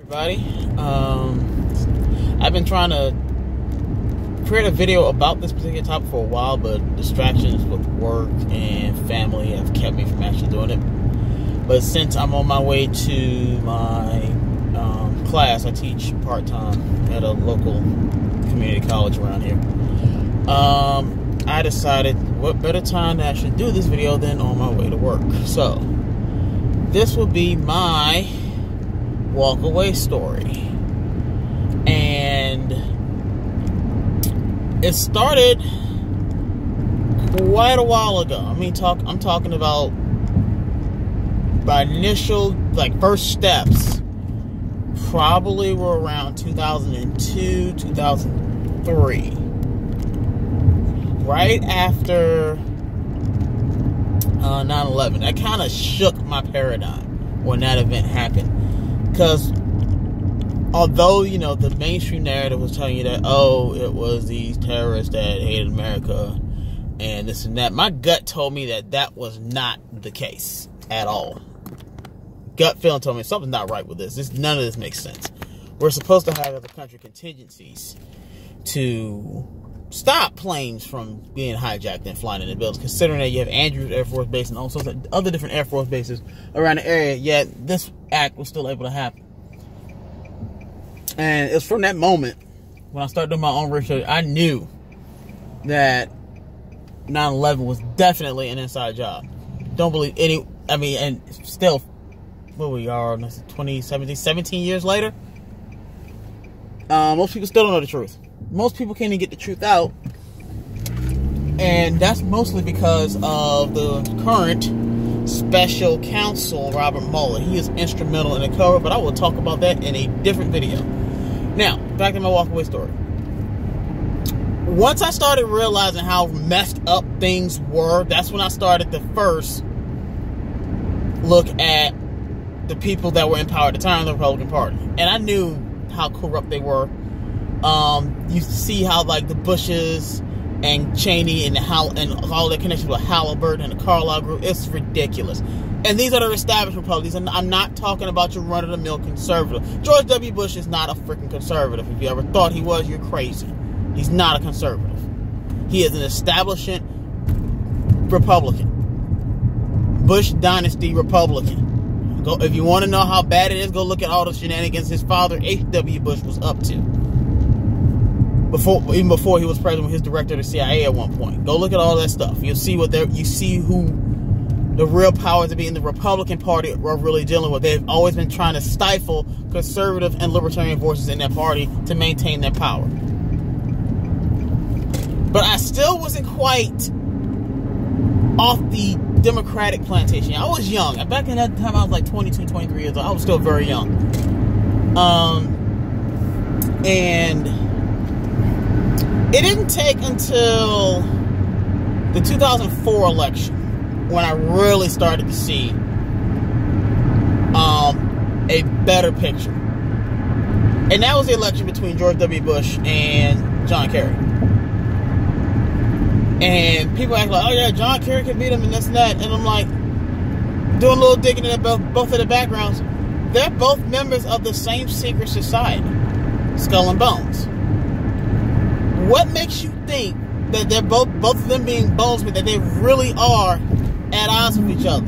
Everybody, I've been trying to create a video about this particular topic for a while, but distractions with work and family have kept me from actually doing it. But since I'm on my way to my class, I teach part-time at a local community college around here. I decided what better time to actually do this video than on my way to work. So this will be my walk away story, and it started quite a while ago. I'm talking about my initial, first steps probably were around 2002, 2003, right after 9/11. That kind of shook my paradigm when that event happened. Because although, the mainstream narrative was telling you that, oh, it was these terrorists that hated America and this and that, my gut told me that that was not the case at all. Gut feeling told me something's not right with this. None of this makes sense. We're supposed to have, as a country, contingencies to stop planes from being hijacked and flying into buildings, considering that you have Andrews Air Force Base and all sorts of other different Air Force bases around the area, yet this act was still able to happen. And it's from that moment, when I started doing my own research, I knew that 9/11 was definitely an inside job. Don't believe any, and still, where we are, 17 years later, most people still don't know the truth. Most people can't even get the truth out, and that's mostly because of the current special counsel, Robert Mueller. He is instrumental in the cover, but I will talk about that in a different video. Now, back to my walkaway story. Once I started realizing how messed up things were, that's when I started to first look at the people that were in power at the time, the Republican Party. And I knew how corrupt they were. You see how, the Bushes and Cheney and all their connections with Halliburton and the Carlyle Group, it's ridiculous. And these are the established Republicans, and I'm not talking about your run-of-the-mill conservative. George W. Bush is not a freaking conservative. If you ever thought he was, you're crazy. He's not a conservative. He is an establishment Republican. Bush Dynasty Republican. If you want to know how bad it is, go look at all the shenanigans his father, H.W. Bush, was up to. Even before he was president, his director of the CIA at one point. Go look at all that stuff. You'll see who the real powers to be in the Republican Party are really dealing with. They've always been trying to stifle conservative and libertarian voices in that party to maintain their power. But I still wasn't quite off the Democratic plantation. I was young. Back in that time, I was 22, 23 years old. I was still very young. And it didn't take until the 2004 election when I really started to see a better picture. And that was the election between George W. Bush and John Kerry. And people act like, oh yeah, John Kerry could beat him and this and that. And I'm like, doing a little digging in both of their backgrounds. They're both members of the same secret society, Skull and Bones. What makes you think that they're both of them being bonesmen, that they really are at odds with each other?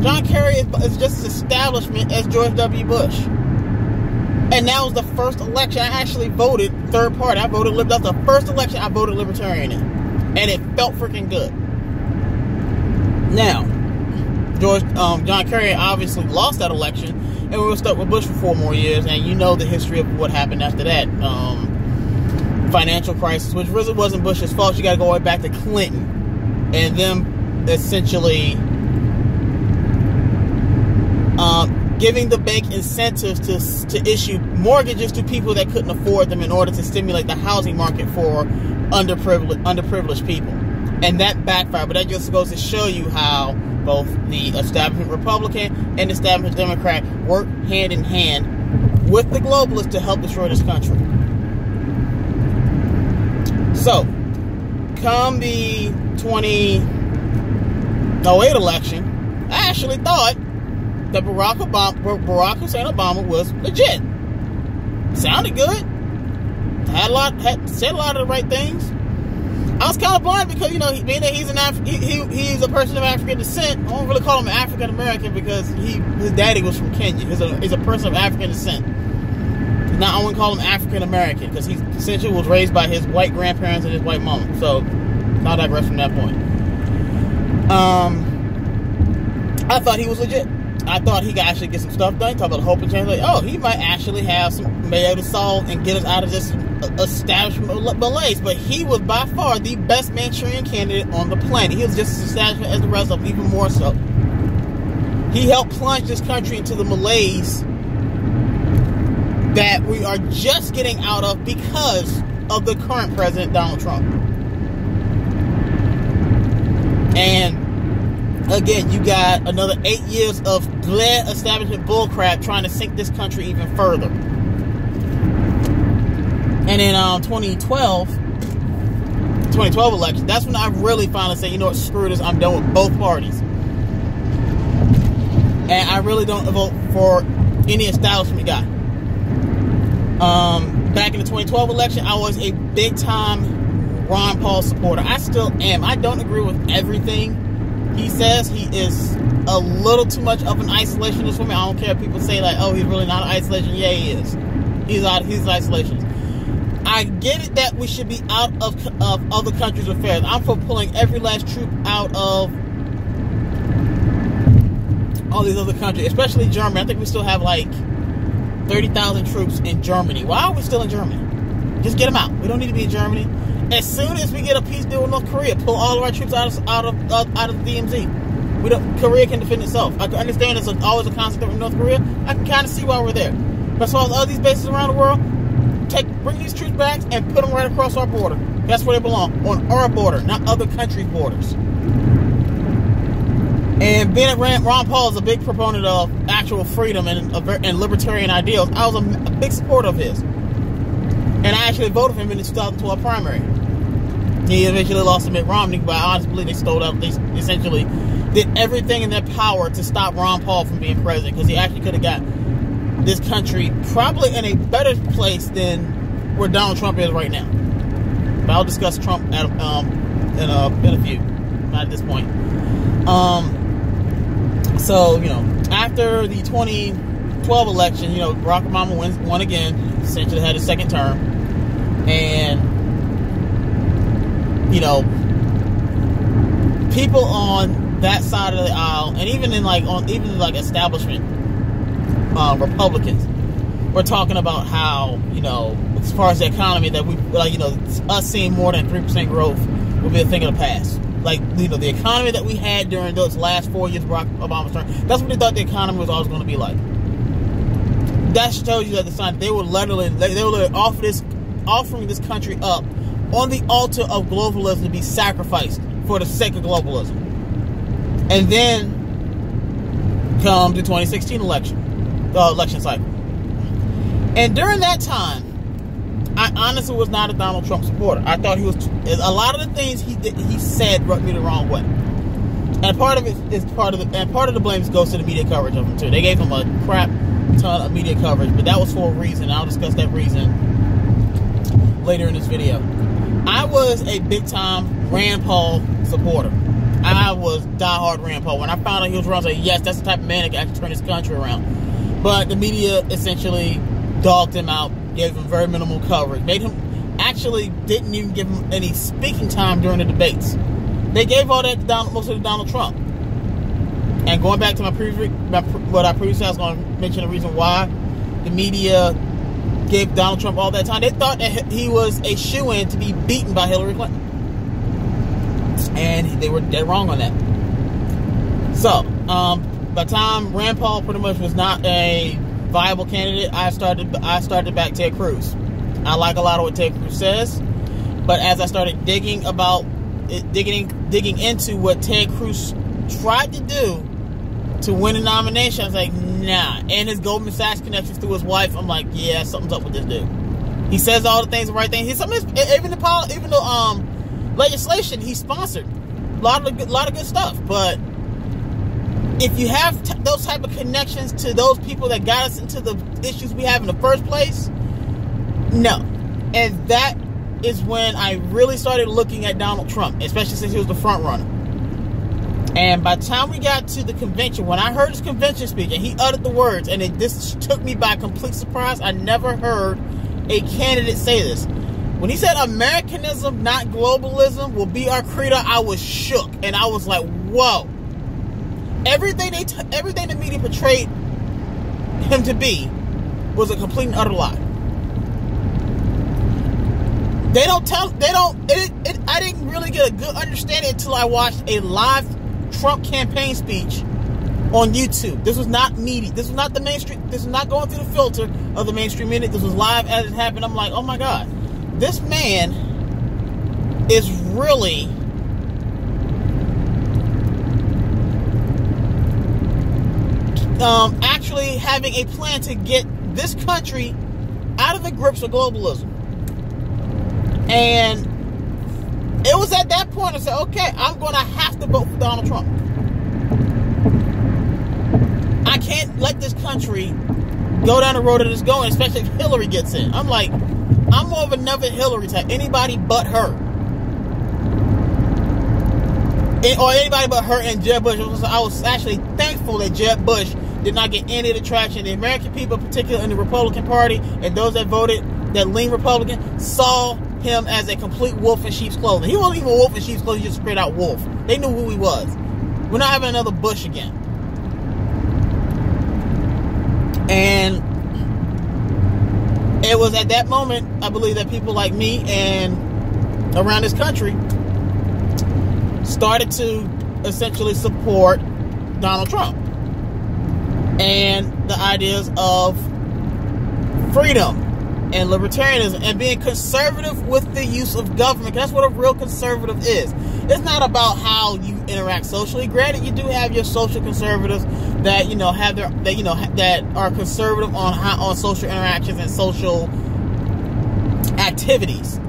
John Kerry is just as establishment as George W. Bush. And that was the first election I actually voted third party. That's the first election I voted Libertarian in. And it felt freaking good. Now, John Kerry obviously lost that election, and we were stuck with Bush for 4 more years, and you know the history of what happened after that. Financial crisis, which really wasn't Bush's fault. You got to go way back to Clinton, and them essentially giving the bank incentives to issue mortgages to people that couldn't afford them in order to stimulate the housing market for underprivileged people. And that backfired. But that just goes to show you how both the establishment Republican and the establishment Democrat work hand in hand with the globalists to help destroy this country. So, come the 2008 election, I actually thought that Barack Hussein Obama was legit. Sounded good. Said a lot of the right things. I was kind of blind because, you know, being that he's a person of African descent, I don't really call him African American because his daddy was from Kenya. He's a person of African descent. Now I wouldn't call him African American because he essentially was raised by his white grandparents and his white mama. So I'll digress from that point. I thought he was legit. I thought he could actually get some stuff done. Talk about hope and change. Like, oh, he might actually be able to solve and get us out of this establishment malaise. But he was by far the best Manchurian candidate on the planet. He was just as establishment as the rest of them, even more so. He helped plunge this country into the malaise that we are just getting out of because of the current president, Donald Trump. And again, you got another 8 years of glad establishment bullcrap trying to sink this country even further. And in 2012 election, that's when I really finally said, you know what, screw this, I'm done with both parties. And I really don't vote for any establishment guy. Back in the 2012 election, I was a big time Ron Paul supporter. I still am. I don't agree with everything he says. He is a little too much of an isolationist for me. I don't care if people say like, oh, he's really not an isolationist. Yeah, he is. He's isolationist. I get it that we should be out of other countries' affairs. I'm for pulling every last troop out of all these other countries, especially Germany. I think we still have like 30,000 troops in Germany. Why are we still in Germany? Just get them out. We don't need to be in Germany. As soon as we get a peace deal with North Korea, pull all of our troops out of the DMZ. Korea can defend itself. I can understand it's always a concept in North Korea. I can kind of see why we're there. But as far as all these bases around the world, bring these troops back and put them right across our border. That's where they belong, on our border, not other countries' borders. And being Ron Paul is a big proponent of actual freedom and libertarian ideals. I was a big supporter of his. And I actually voted for him in the 2012 primary. He eventually lost to Mitt Romney, but I honestly believe they essentially did everything in their power to stop Ron Paul from being president, because he actually could have got this country probably in a better place than where Donald Trump is right now. But I'll discuss Trump in a few, not at this point. So, you know, after the 2012 election, you know, Barack Obama won again, essentially had his second term. And, you know, people on that side of the aisle, and even in establishment Republicans, were talking about how, you know, as far as the economy, that we, like, you know, us seeing more than 3% growth will be a thing of the past. Like, you know, the economy that we had during those last 4 years of Barack Obama's term, that's what they thought the economy was always going to be like. That shows you that the sign, they were literally offering this country up on the altar of globalism to be sacrificed for the sake of globalism. And then come the 2016 election cycle. And during that time, I honestly was not a Donald Trump supporter. I thought he was, a lot of the things he said rubbed me the wrong way. And part of the blame goes to the media coverage of him too. They gave him a crap ton of media coverage, but that was for a reason. I'll discuss that reason later in this video. I was a big time Rand Paul supporter. I was diehard Rand Paul. When I found out he was around, I was like, yes, that's the type of man that can actually turn this country around. But the media essentially dogged him out, gave him very minimal coverage, didn't even give him any speaking time during the debates. They gave all that to mostly to Donald Trump. And going back to what I previously was going to mention, the reason why the media gave Donald Trump all that time, they thought that he was a shoo-in to be beaten by Hillary Clinton. And they were dead wrong on that. So, by the time Rand Paul pretty much was not a viable candidate, I started to back Ted Cruz. I like a lot of what Ted Cruz says, but as I started digging into what Ted Cruz tried to do to win a nomination, I was like, nah. And his Goldman Sachs connections through his wife, I'm like, yeah, something's up with this dude. He says all the things, the right thing. Even the legislation he sponsored, a lot of good stuff, but if you have those type of connections to those people that got us into the issues we have in the first place, no. And that is when I really started looking at Donald Trump, especially since he was the front runner. And by the time we got to the convention, when I heard his convention speech and he uttered the words, and this took me by complete surprise, I never heard a candidate say this. When he said Americanism, not globalism, will be our credo, I was shook. And I was like, whoa. Everything the media portrayed him to be was a complete and utter lie. I didn't really get a good understanding until I watched a live Trump campaign speech on YouTube. This was not media. This was not the mainstream. This was not going through the filter of the mainstream media. This was live as it happened. I'm like, oh my God, this man is really actually having a plan to get this country out of the grips of globalism. And it was at that point I said, okay, I'm going to have to vote for Donald Trump. I can't let this country go down the road that it's going, especially if Hillary gets in. I'm like, I'm more of a never Hillary type. Anybody but her. Or anybody but her and Jeb Bush. I was actually thankful that Jeb Bush did not get any of the traction. The American people, particularly in the Republican Party, and those that voted, that lean Republican, saw him as a complete wolf in sheep's clothing. He wasn't even a wolf in sheep's clothing, he just straight out wolf. They knew who he was. We're not having another Bush again. And it was at that moment, I believe, that people like me and around this country started to essentially support Donald Trump and the ideas of freedom and libertarianism and being conservative with the use of government. That's what a real conservative is. It's not about how you interact socially. Granted, you do have your social conservatives that that are conservative on social interactions and social activities.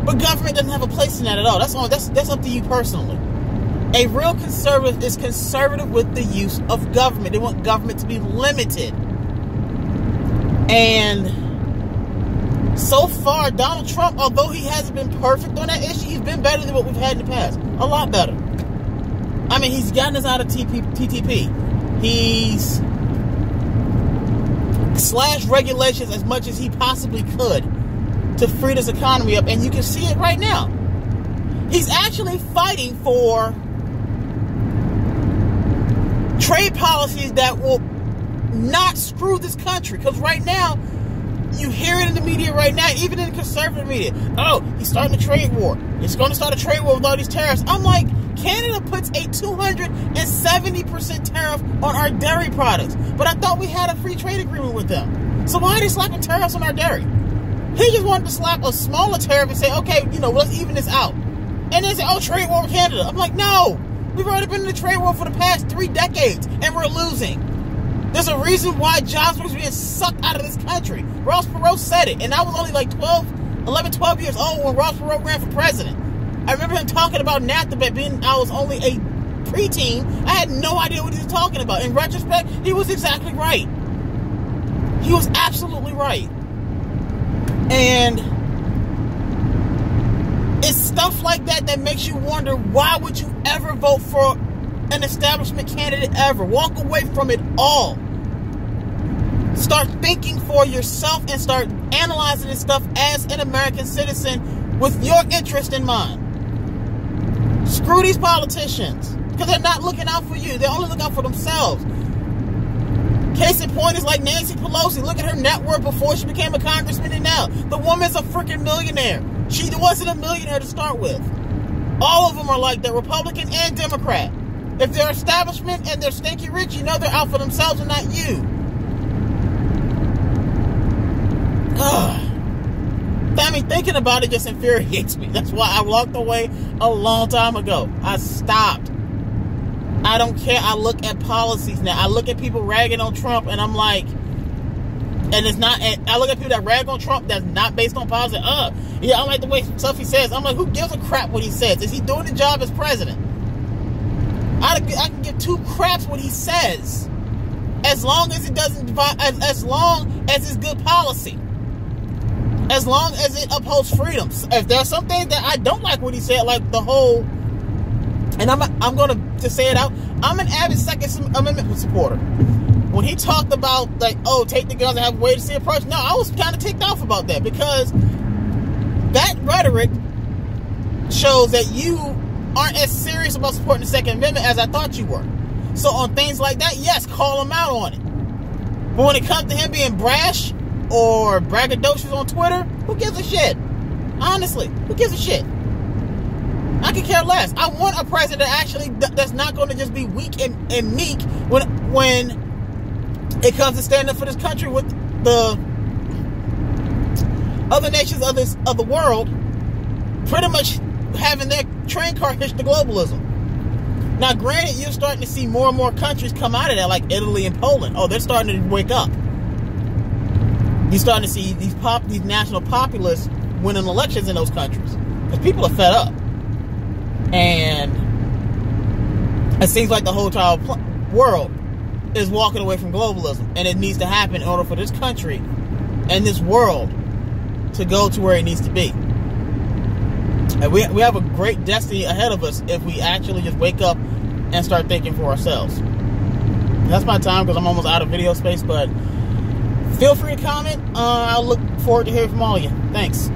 But government doesn't have a place in that at all. That's up to you personally. A real conservative is conservative with the use of government. They want government to be limited. And so far, Donald Trump, although he hasn't been perfect on that issue, he's been better than what we've had in the past. A lot better. I mean, he's gotten us out of TTP. He's slashed regulations as much as he possibly could to free this economy up, and you can see it right now. He's actually fighting for trade policies that will not screw this country, because right now, you hear it in the media right now, even in the conservative media. Oh, he's starting a trade war. He's going to start a trade war with all these tariffs. I'm like, Canada puts a 270% tariff on our dairy products. But I thought we had a free trade agreement with them. So why are they slapping tariffs on our dairy? He just wanted to slap a smaller tariff and say, okay, let's even this out. And then say, oh, trade war with Canada. I'm like, no. We've already been in a trade war for the past 3 decades, and we're losing. There's a reason why jobs were being sucked out of this country. Ross Perot said it, and I was only like 12 years old when Ross Perot ran for president. I remember him talking about NAFTA, but I was only a preteen. I had no idea what he was talking about. In retrospect, he was exactly right. He was absolutely right. And it's stuff like that that makes you wonder, why would you ever vote for an establishment candidate ever? Walk away from it all. Start thinking for yourself and start analyzing this stuff as an American citizen with your interest in mind. Screw these politicians, because they're not looking out for you. They only look out for themselves. Case in point is like Nancy Pelosi. Look at her net worth before she became a congressman, and now the woman's a freaking millionaire. She wasn't a millionaire to start with. All of them are like that, Republican and Democrat. If they're establishment and they're stinky rich, you know they're out for themselves and not you. I mean, thinking about it just infuriates me. That's why I walked away a long time ago. I stopped. I don't care. I look at policies now. I look at people ragging on Trump, and I'm like, and it's not, and I look at people that rag on Trump that's not based on policy. I don't like the way stuff he says. I'm like, who gives a crap what he says? Is he doing the job as president? I can give two craps what he says, as long as it doesn't, as long as it's good policy, as long as it upholds freedoms. If there's something that I don't like what he said, like the whole, and I'm gonna just say it out, I'm an avid Second Amendment supporter. When he talked about, like, oh, take the guns and have a way to see approach, no, I was kind of ticked off about that, because that rhetoric shows that you aren't as serious about supporting the Second Amendment as I thought you were. So on things like that, yes, call him out on it. But when it comes to him being brash or braggadocious on Twitter, who gives a shit? Honestly, who gives a shit? I could care less. I want a president actually that's not going to just be weak and meek when it comes to standing up for this country with the other nations of the world pretty much having their train car hitched to globalism. Now, granted, you're starting to see more and more countries come out of that, like Italy and Poland. Oh, they're starting to wake up. You're starting to see these national populists winning elections in those countries because people are fed up, and it seems like the whole entire world is walking away from globalism, and it needs to happen in order for this country and this world to go to where it needs to be. And we have a great destiny ahead of us if we actually just wake up and start thinking for ourselves. That's my time, because I'm almost out of video space, but feel free to comment. I'll look forward to hearing from all of you. Thanks.